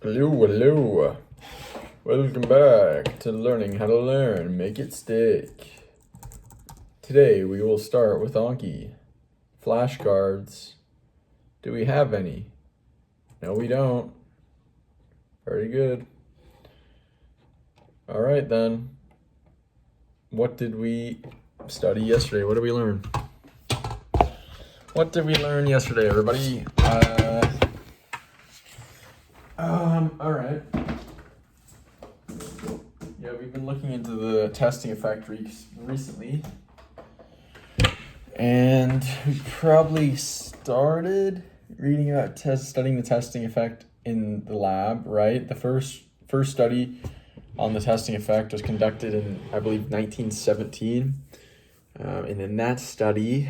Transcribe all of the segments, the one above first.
Hello, hello. Welcome back to learning how to learn. Make it stick. Today we will start with Anki. Flashcards. Do we have any? No, we don't. Very good. All right then. What did we study yesterday? What did we learn? What did we learn yesterday, everybody? All right. Yeah, we've been looking into the testing effect recently. And we probably started reading about studying the testing effect in the lab, right? The first study on the testing effect was conducted in, I believe, 1917. And in that study,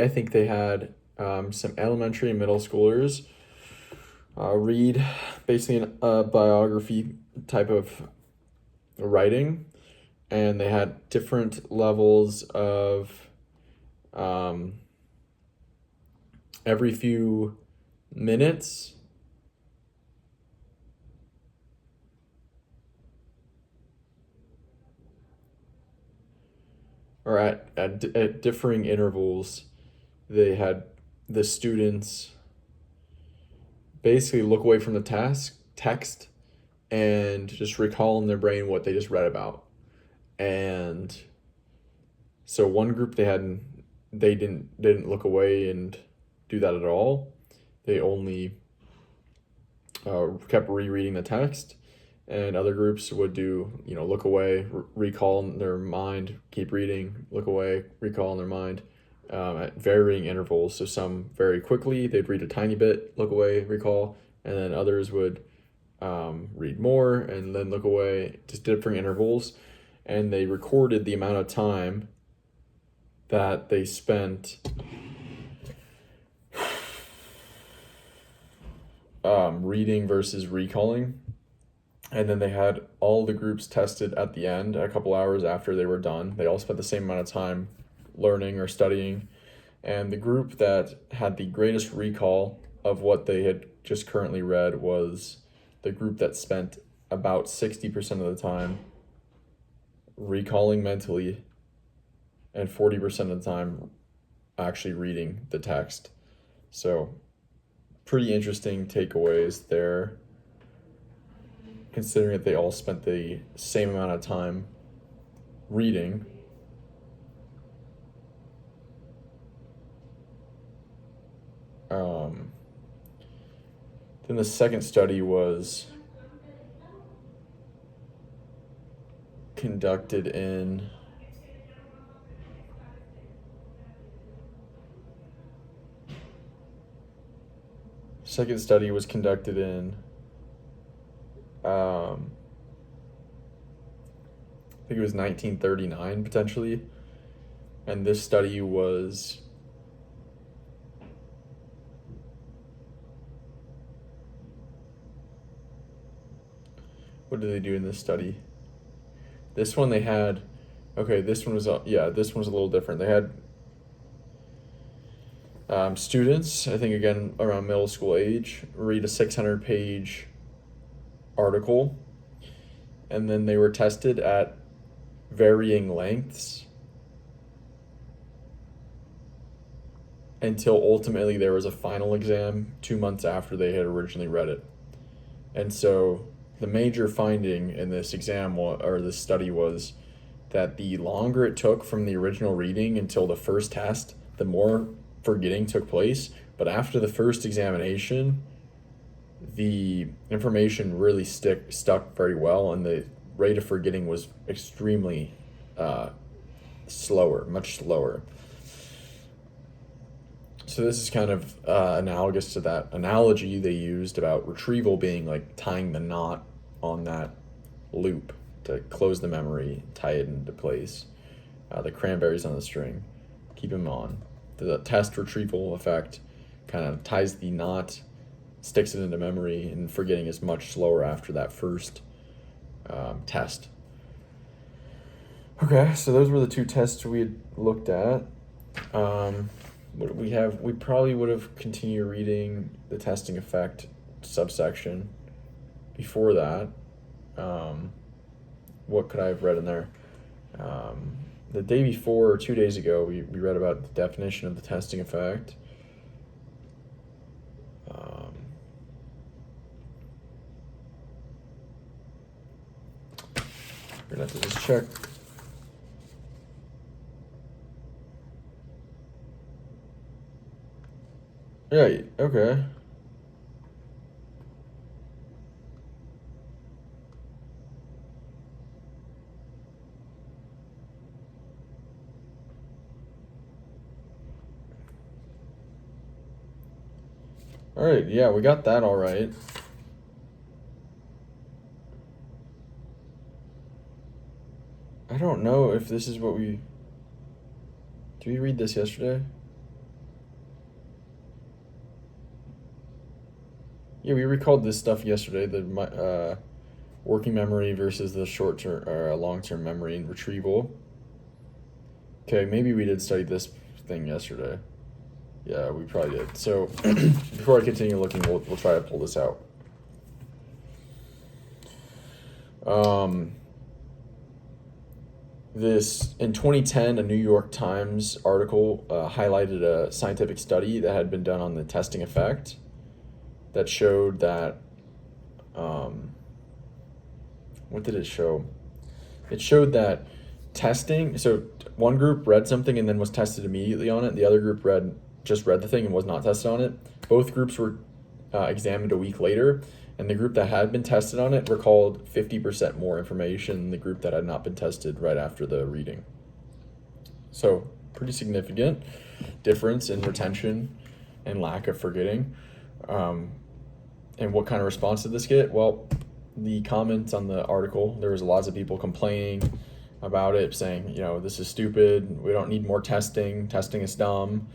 I think they had some elementary and middle schoolers read basically a biography type of writing, and they had different levels of every few minutes or at differing intervals, they had the students basically look away from the text and just recall in their brain what they just read about. And so one group they didn't look away and do that at all. They only kept rereading the text, and other groups would do, look away, recall in their mind, keep reading, look away, recall in their mind, at varying intervals. So some very quickly, they'd read a tiny bit, look away, recall, and then others would read more and then look away, just different intervals. And they recorded the amount of time that they spent reading versus recalling. And then they had all the groups tested at the end, a couple hours after they were done. They all spent the same amount of time learning or studying. And the group that had the greatest recall of what they had just currently read was the group that spent about 60% of the time recalling mentally and 40% of the time actually reading the text. So pretty interesting takeaways there, considering that they all spent the same amount of time reading. Then the second study was conducted in I think it was 1939 potentially, and this study was what did they do in this study? This one they had, this one was a little different. They had students, I think again around middle school age, read a 600-page article, and then they were tested at varying lengths until ultimately there was a final exam 2 months after they had originally read it. And so the major finding in this this study was that the longer it took from the original reading until the first test, the more forgetting took place. But after the first examination, the information really stuck very well, and the rate of forgetting was extremely much slower. So this is kind of analogous to that analogy they used about retrieval being like tying the knot on that loop to close the memory, tie it into place. The cranberries on the string, keep them on. The test retrieval effect kind of ties the knot, sticks it into memory, and forgetting is much slower after that first test. Okay, so those were the two tests we had looked at. What we have, we probably would have continued reading the testing effect subsection before that. Um, what could I have read in there? The day before, or 2 days ago, we read about the definition of the testing effect. We're gonna have to just check. Right, okay. All right, yeah, we got that all right. I don't know if this is what we... Did we read this yesterday? Yeah, we recalled this stuff yesterday, the working memory versus the short-term or long-term memory and retrieval. Okay, maybe we did study this thing yesterday. Yeah, we probably did. So before I continue looking, we'll try to pull this out. This in 2010, a New York Times article highlighted a scientific study that had been done on the testing effect that showed that. What did it show? It showed that testing. So one group read something and then was tested immediately on it. The other group just read the thing and was not tested on it. Both groups were examined a week later, and the group that had been tested on it recalled 50% more information than the group that had not been tested right after the reading. So pretty significant difference in retention and lack of forgetting. And what kind of response did this get? Well, the comments on the article, there was lots of people complaining about it, saying, this is stupid. We don't need more testing. Testing is dumb.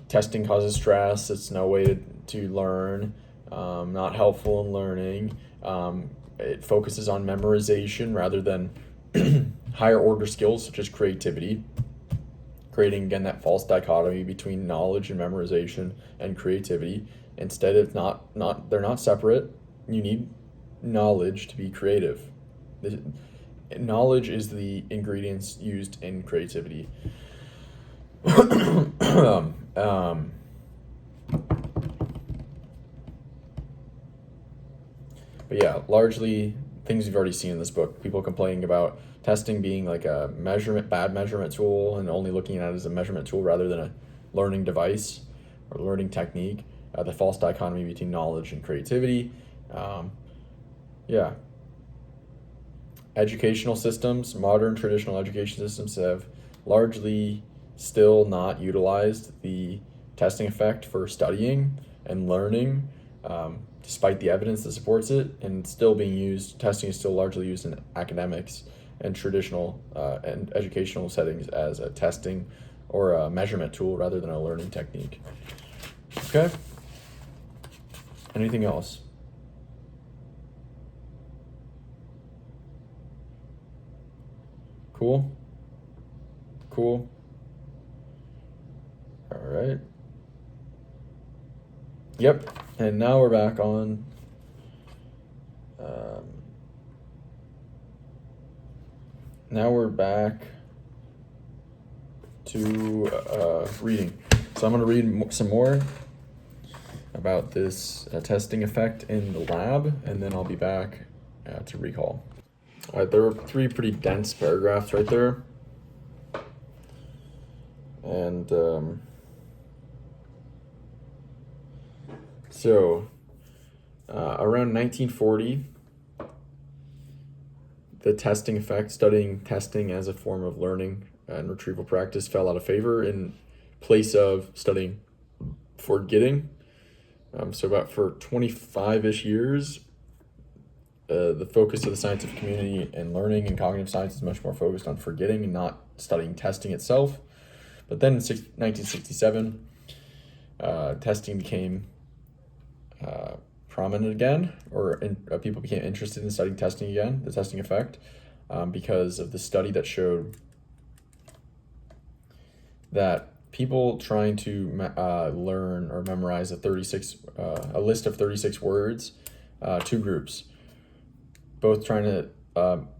Testing causes stress. It's no way to learn. Not helpful in learning. It focuses on memorization rather than higher order skills such as creativity, creating again that false dichotomy between knowledge and memorization and creativity. Instead, it's they're not separate. You need knowledge to be creative. Knowledge is the ingredients used in creativity. But yeah, largely things you've already seen in this book. People complaining about testing being like a bad measurement tool and only looking at it as a measurement tool rather than a learning device or learning technique. The false dichotomy between knowledge and creativity. Educational systems, modern traditional education systems have largely still not utilized the testing effect for studying and learning, despite the evidence that supports it, and still being used. Testing is still largely used in academics and traditional and educational settings as a testing or a measurement tool rather than a learning technique. Okay? Anything else? Cool? Cool. All right. Yep. And now we're back on now we're back to reading. So I'm going to read some more about this testing effect in the lab, and then I'll be back to recall. All right, there were 3 pretty dense paragraphs right there. And around 1940, the testing effect, studying testing as a form of learning and retrieval practice, fell out of favor in place of studying forgetting. So about for 25-ish years, the focus of the scientific community and learning and cognitive science is much more focused on forgetting and not studying testing itself. But then in 1967, testing became prominent again, or people became interested in studying testing again, the testing effect. because of the study that showed that people trying to learn or memorize a list of 36 words, two groups, both trying to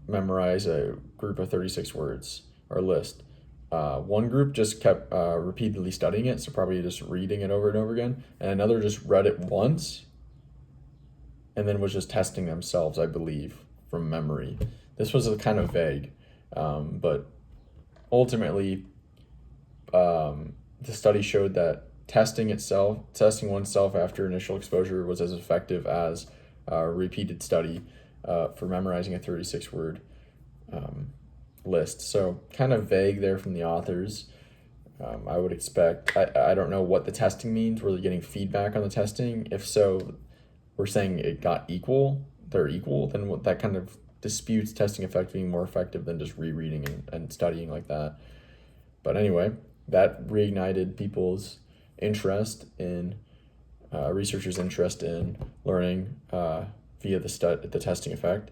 memorize a group of 36 words or list. One group just kept repeatedly studying it, so probably just reading it over and over again, and another just read it once and then was just testing themselves, I believe, from memory. This was kind of vague, but ultimately, the study showed that testing oneself after initial exposure was as effective as a repeated study for memorizing a 36-word list. So kind of vague there from the authors. I would expect, I don't know what the testing means. Were they getting feedback on the testing? If so, we're saying it got equal, they're equal, then that kind of disputes testing effect being more effective than just rereading and studying like that. But anyway, that reignited people's interest in, researchers' interest in learning via the testing effect.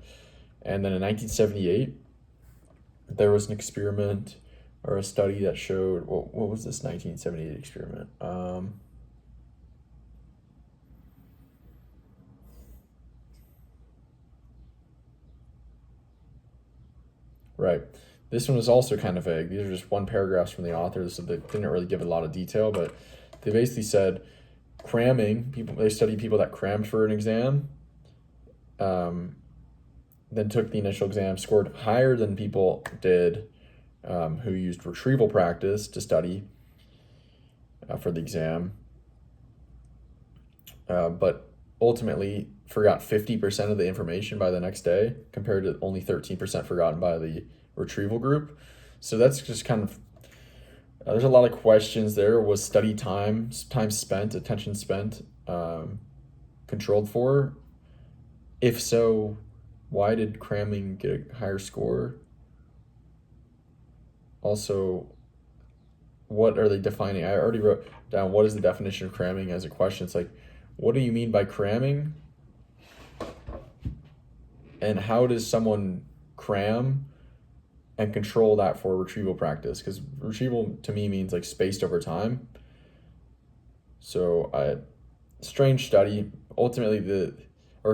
And then in 1978, there was an experiment or a study that showed, what was this 1978 experiment? Right. This one was also kind of vague. These are just one paragraphs from the author, so they didn't really give a lot of detail, but they basically said they studied people that crammed for an exam, then took the initial exam, scored higher than people did who used retrieval practice to study for the exam, but ultimately forgot 50% of the information by the next day compared to only 13% forgotten by the retrieval group. So that's just kind of, there's a lot of questions there. Was study time spent, attention spent, controlled for? If so, why did cramming get a higher score? Also, what are they defining? I already wrote down what is the definition of cramming as a question. It's like, what do you mean by cramming? And how does someone cram and control that for retrieval practice? Because retrieval to me means like spaced over time. So strange study. Ultimately,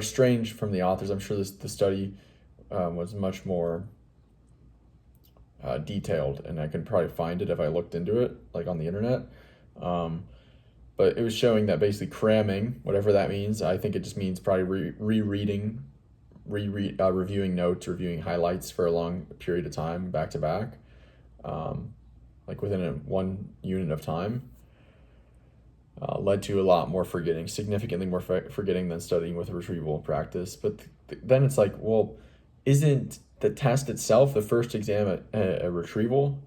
strange from the authors. I'm sure the study was much more detailed, and I could probably find it if I looked into it, like on the internet. But it was showing that basically cramming, whatever that means, I think it just means probably rereading, reviewing notes, reviewing highlights for a long period of time, back to back, like within one unit of time, led to a lot more forgetting, significantly more forgetting than studying with retrieval practice. But then it's like, well, isn't the test itself the first exam a retrieval?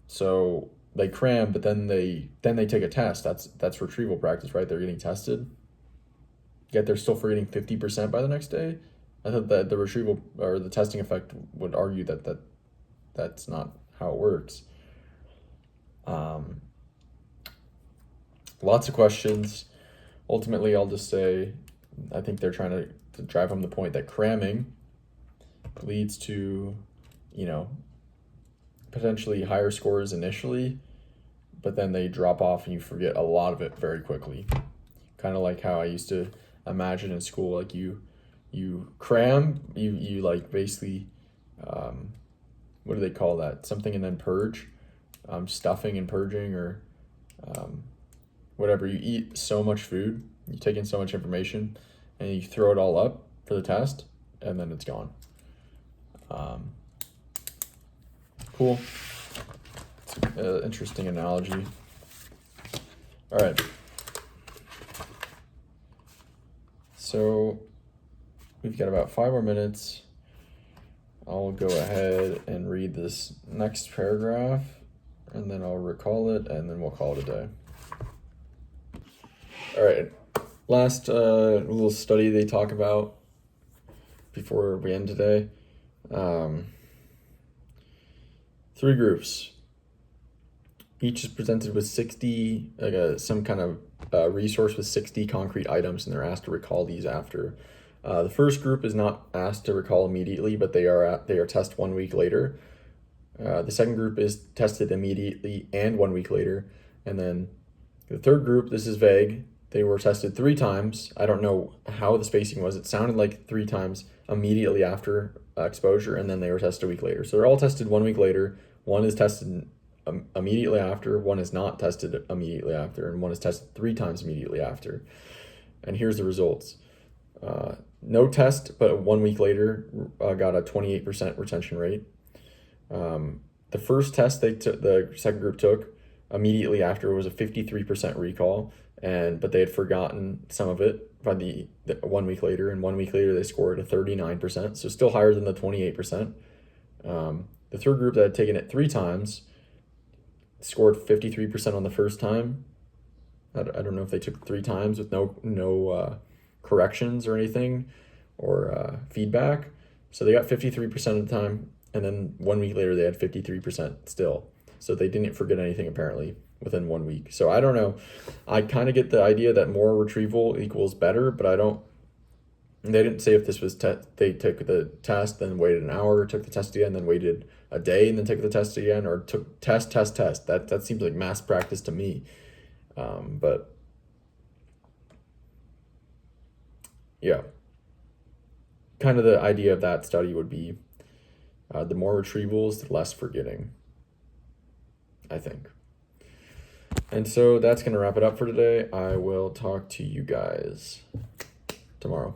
So they cram, but then they take a test. That's retrieval practice, right? They're getting tested. Yet they're still forgetting 50% by the next day. I thought that the retrieval or the testing effect would argue that's not how it works. Lots of questions. Ultimately, I'll just say I think they're trying to drive home the point that cramming leads to, potentially higher scores initially, but then they drop off and you forget a lot of it very quickly. Kind of like how I used to imagine in school, like you cram, you like basically, what do they call that? Something and then purge, stuffing and purging, or whatever. You eat so much food, you take in so much information, and you throw it all up for the test, and then it's gone. Cool. Interesting analogy. All right. So we've got about 5 more minutes. I'll go ahead and read this next paragraph, and then I'll recall it, and then we'll call it a day. All right. Last little study they talk about before we end today. 3 groups. Each is presented with 60, some kind of resource with 60 concrete items, and they're asked to recall these after The first group is not asked to recall immediately, but they are tested 1 week later. The second group is tested immediately and 1 week later. And then the third group, this is vague. They were tested 3 times. I don't know how the spacing was. It sounded like 3 times immediately after exposure, and then they were tested a week later. So they're all tested 1 week later. One is tested immediately after, one is not tested immediately after, and one is tested 3 times immediately after. And here's the results. No test, but 1 week later got a 28% retention rate. The first test the second group took immediately after was a 53% recall, but they had forgotten some of it by the 1 week later, and 1 week later they scored a 39%, so still higher than the 28%. The third group that had taken it 3 times scored 53% on the first time. I don't know if they took 3 times with no corrections or anything or feedback. So they got 53% of the time, and then 1 week later they had 53% still. So they didn't forget anything apparently within 1 week. So I don't know. I kind of get the idea that more retrieval equals better, but they didn't say if this was they took the test, then waited an hour, took the test again, then waited a day, and then took the test again, or took test. That seems like mass practice to me. But yeah, kind of the idea of that study would be the more retrievals, the less forgetting, I think. And so that's going to wrap it up for today. I will talk to you guys tomorrow.